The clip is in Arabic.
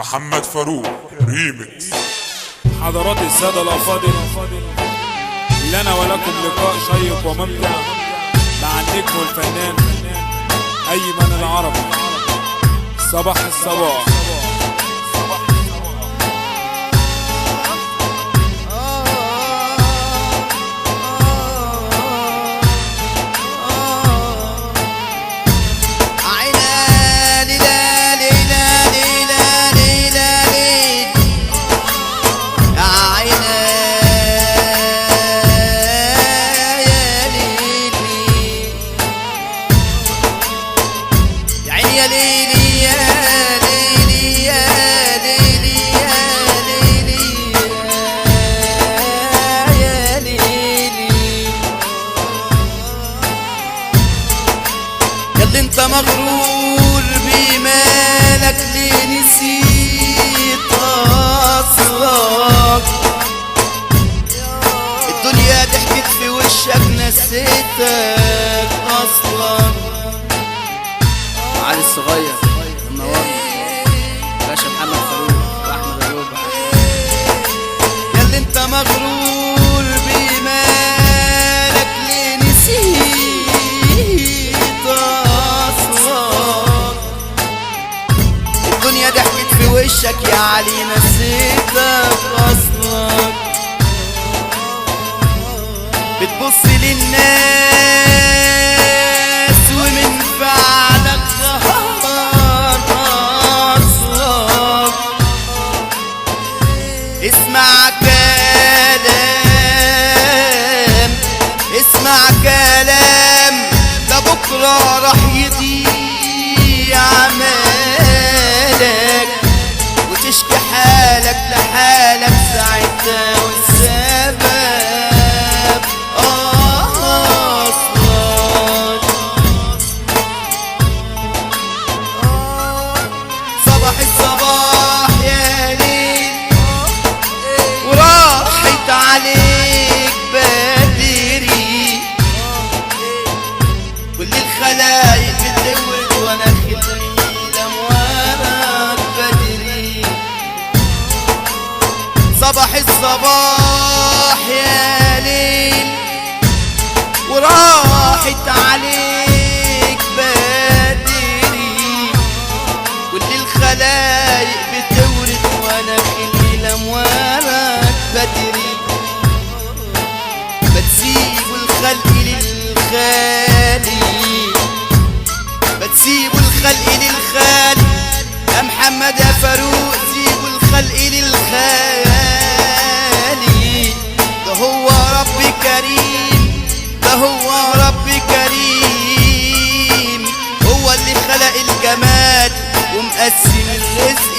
محمد فاروق ريمكس. حضرات السادة الأفاضل، لنا ولكم لقاء شيق وممتع مع النجم والفنان أيمن العربي. صباح الصباح. انت مغرور بمالك ليه نسيت اصلك؟ الدنيا ضحكت في وشك نسيتك اصلا. علي الصغير منورنا باشا محمد فاروق واحمد ايوب. ياللي انت مغرور بمالك ليه نسيت ضحكت في وشك يا علي نسيتك اصلك. بتبص للناس ومن فعلك ظهر اصلك. اسمع كلام اسمع كلام، ده بكره راح يضيع وتشكي حالك لحالك ساعتها والسبب أصلك. صباح الصباح يا ليل وراحت عليك بدري، كل الخلايق بتدور وانا خلي صباح الصباح يا ليل وراحت عليك بدري، كل الخلايق بتورد وانا خلي لموالك بدري. بتسيبوا الخلق للخالي، بتسيبوا الخلق للخالي يا محمد يا فاروق. سيبوا الخلق للخالي، ده هو رب كريم، ده هو رب كريم. هو اللي خلق الجمال ومقسم الرزق